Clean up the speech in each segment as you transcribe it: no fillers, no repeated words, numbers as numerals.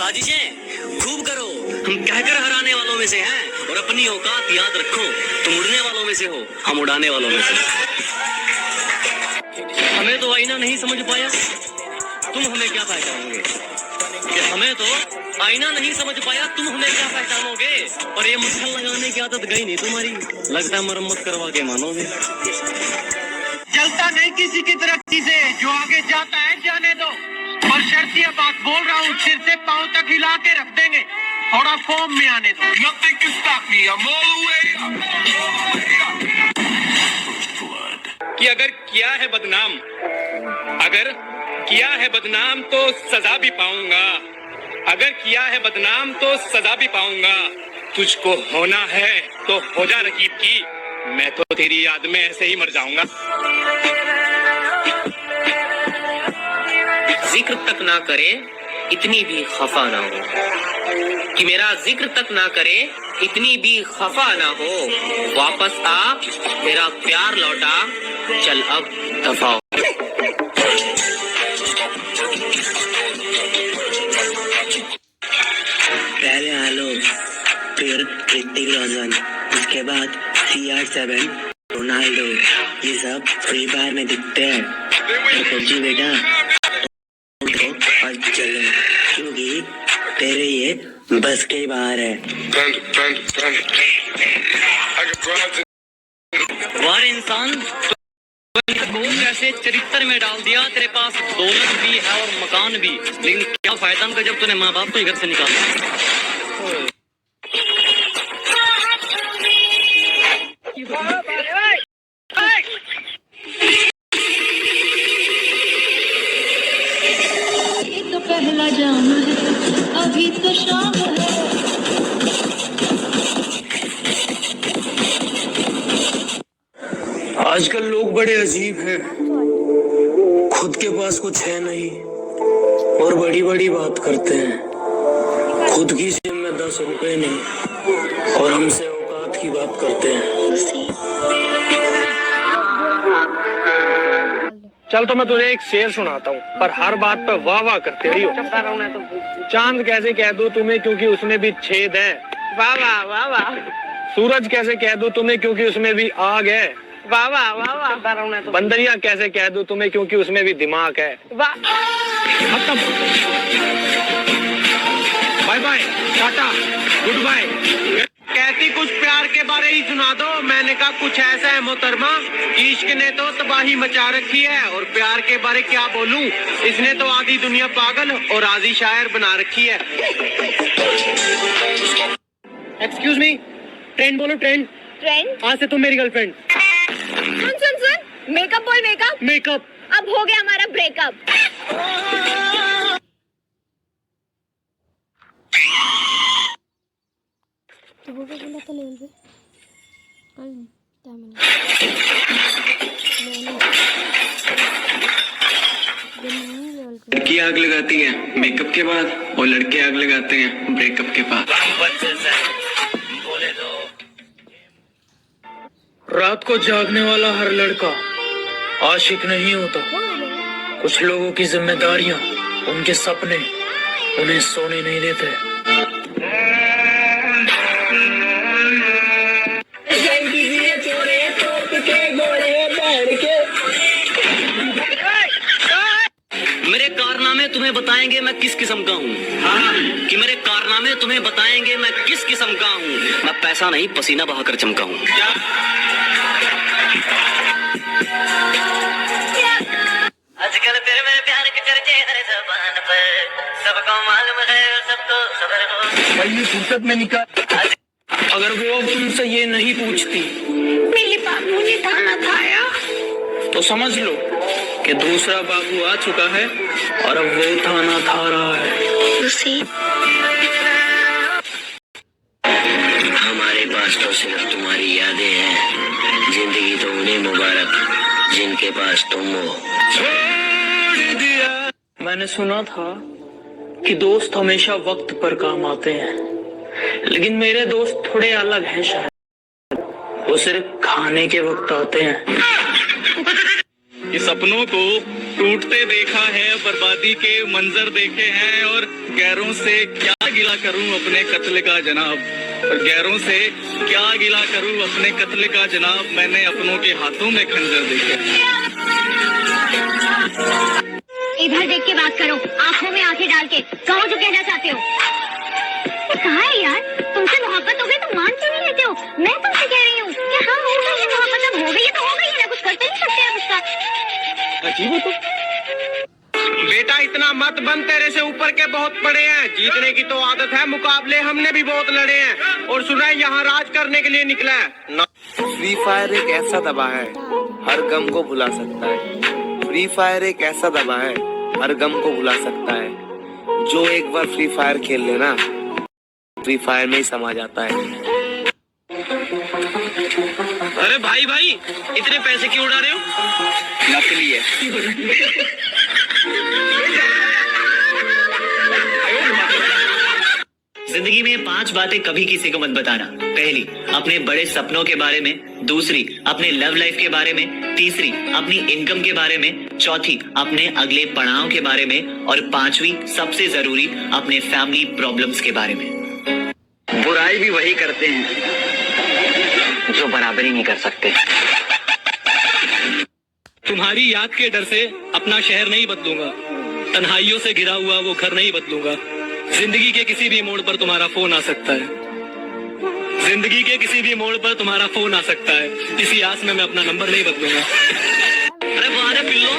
साजिशें खूब करो, हम कहकर हराने वालों में से हैं, और अपनी औकात याद रखो, तुम उड़ने वालों में से हो, हम उड़ाने वालों में से। हमें तो आईना नहीं समझ पाया, तुम हमें क्या पहचानोगे? कि हमें तो आईना नहीं समझ पाया, तुम हमें क्या पहचानोगे? और ये मक्खन लगाने की आदत गई नहीं तुम्हारी, लगता है मरम्मत करवा के मानोगे। चलता नहीं किसी की तरक्की से, जो आगे जाता है जाने दो। और शर्तिया बात बोल रहा हूँ, सिर से पाँव तक हिला के रख देंगे, थोड़ा फॉर्म में आने दो। Nothing can stop me, I'm all the way up. कि अगर किया है बदनाम तो सजा भी पाऊंगा, अगर किया है बदनाम तो सजा भी पाऊंगा। तुझको होना है तो हो जा रकीब की, मैं तो तेरी याद में ऐसे ही मर जाऊंगा। जिक्र तक ना करे इतनी भी खफा ना हो, कि मेरा जिक्र तक ना करे इतनी भी खफा ना हो। वापस आ मेरा प्यार लौटा, चल अब दफा हो। पहले आलोक, फिर ऋतिक रोशन, उसके बाद CR7, रोनाल्डो, ये सब फ्री फायर में दिखते हैं। तो जी बेटा और चलो, क्योंकि तेरे ये बस के बाहर है। वार इंसान ऐसे चरित्र में डाल दिया, तेरे पास दौलत भी है और मकान भी, लेकिन क्या फायदा उनका जब तूने माँ बाप को घर से निकाला। ये तो पहला जाम है, अभी तो शाम है। आजकल लोग बड़े अजीब हैं, खुद के पास कुछ है नहीं और बड़ी बड़ी बात करते हैं। खुद की जेब में 10 रुपए नहीं और हमसे औकात की बात करते हैं। चल तो मैं तुझे एक शेर सुनाता हूँ, पर हर बात पे वाह वाह करते रही हो। चांद कैसे कह दूं तुम्हें क्योंकि उसमें भी छेद है, वाह वाह वाह वाह। सूरज कैसे कह दूं तुम्हें क्योंकि उसमें भी आग है, वाह वाह वाह वाह। बंदरिया कैसे कह दूं तुम्हें क्योंकि उसमें भी दिमाग है, वाह। खत्म, बाय बाय, टाटा, गुड बाय। कहती कुछ प्यार के बारे ही सुना दो, मैंने कहा कुछ ऐसा है मोहतरमा, इश्क ने तो तबाही मचा रखी है, और प्यार के बारे क्या बोलूं, इसने तो आधी दुनिया पागल और आधी शायर बना रखी है। एक्सक्यूज मी, ट्रेंड बोलो ट्रेंड। ट्रेंड? आज से तुम मेरी गर्लफ्रेंड। सुन, मेकअप बोल मेकअप। मेकअप। अब हो गया हमारा ब्रेकअप। लड़की आग लगाती है मेकअप के बाद और लड़के आग लगाते हैं ब्रेकअप के बाद। रात को जागने वाला हर लड़का आशिक नहीं होता। कुछ लोगों की जिम्मेदारियां, उनके सपने उन्हें सोने नहीं देते। मेरे कारनामे तुम्हें बताएंगे मैं किस किस्म का हूँ, कि मेरे कारनामे तुम्हें बताएंगे मैं किस किस्म का हूँ। मैं पैसा नहीं पसीना बहाकर चमका हूँ। आजकल फिर मेरे प्यार के चर्चे हर ज़बान पर, सबको मालूम है सबको खबर हो। भाई फुर्सत में निकाल। अगर वो तुमसे ये नहीं पूछती मेरे बाबू ने खाना खाया, तो समझ लो कि दूसरा बाबू आ चुका है और अब वो थाना था रहा है। हमारे पास तो सिर्फ तुम्हारी यादें हैं, जिंदगी तो उन्हें मुबारक जिनके पास तुम हो। मैंने सुना था कि दोस्त हमेशा वक्त पर काम आते हैं, लेकिन मेरे दोस्त थोड़े अलग हैं शायद। वो सिर्फ खाने के वक्त आते हैं। कि सपनों को टूटते देखा है, बर्बादी के मंजर देखे हैं, और गैरों से क्या गिला करूं अपने कत्ल का जनाब, और गैरों से क्या गिला करूं अपने कत्ल का जनाब, मैंने अपनों के हाथों में खंजर देखे। इधर देख के बात करो, आंखों में आंखें डाल के कहो जो कहना चाहते हो। कहा है यार, तुमसे मोहब्बत हो गई तो मान क्यों नहीं लेते हो? मैं तुमसे कह रही हूँ कि हाँ हो गई है मोहब्बत, अब हो गई है तो हो गई है ना, कुछ करते नहीं सकते आप उसका। अजीब हो तो। बेटा इतना मत बन, तेरे से ऊपर के बहुत बड़े हैं, जीतने की तो आदत है, मुकाबले हमने भी बहुत लड़े हैं, और सुना है यहाँ राज करने के लिए निकला है। फ्री फायर एक ऐसा दवा है हर गम को भुला सकता है। फ्री फायर एक ऐसा दवा है हर गम को भुला सकता है। जो एक बार फ्री फायर खेल लेना, फ्री फायर में ही समा जाता है। अरे भाई भाई, इतने पैसे क्यों उड़ा रहे हो? नकली है। जिंदगी में 5 बातें कभी किसी को मत बताना। पहली, अपने बड़े सपनों के बारे में। दूसरी, अपने लव लाइफ के बारे में। तीसरी, अपनी इनकम के बारे में। चौथी, अपने अगले पड़ाव के बारे में। और पांचवी, सबसे जरूरी, अपने फैमिली प्रॉब्लम्स के बारे में। बुराई भी वही करते हैं जो बराबरी नहीं कर सकते। तुम्हारी याद के डर से अपना शहर नहीं बदलूंगा, तन्हाइयों से घिरा हुआ वो घर नहीं बदलूंगा। जिंदगी के किसी भी मोड़ पर तुम्हारा फोन आ सकता है, जिंदगी के किसी भी मोड़ पर तुम्हारा फोन आ सकता है, इसी आस में मैं अपना नंबर नहीं बदलूंगा। अरे वाह पिल्लो,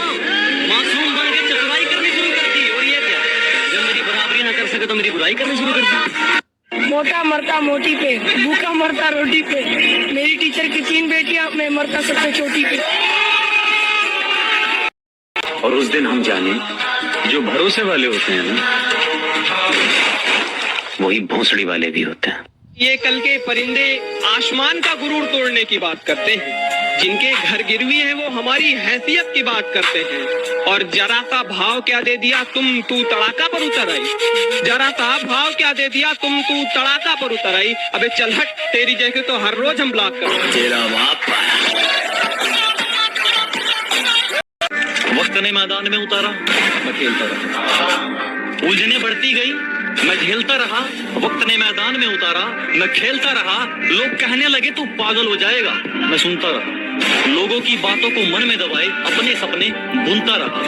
मासूम बन के चतुराई करनी शुरू कर दी। और ये क्या, जब मेरी बराबरी ना कर सके तो मेरी बुराई करनी शुरू कर दी। मोटा मरता मोटी पे, भूखा मरता रोटी पे, मेरी टीचर की 3 बेटियां, मैं मरता सबसे छोटी पे। और उस दिन हम जाने, जो भरोसे वाले होते हैं ना, वही भोंसड़ी वाले भी होते हैं। ये कल के परिंदे आसमान का गुरूर तोड़ने की बात करते हैं, जिनके घर गिरवी हैं वो हमारी हैसियत की बात करते हैं। और जरा सा भाव क्या दे दिया तू तड़ाका पर उतर आई, जरा सा भाव क्या दे दिया तू तड़ाका पर उतर आई। अबे चल हट, तेरी जैसे तो हर रोज हम ब्लॉक करते। तेरा बाप वक्त ने मैदान में उतारा, मैं खेलता रहा। उलझने बढ़ती गई, मैं झेलता रहा। वक्त ने मैदान में उतारा, मैं खेलता रहा। लोग कहने लगे तू पागल हो जाएगा, मैं सुनता रहा। लोगों की बातों को मन में दबाए अपने सपने बुनता रहा।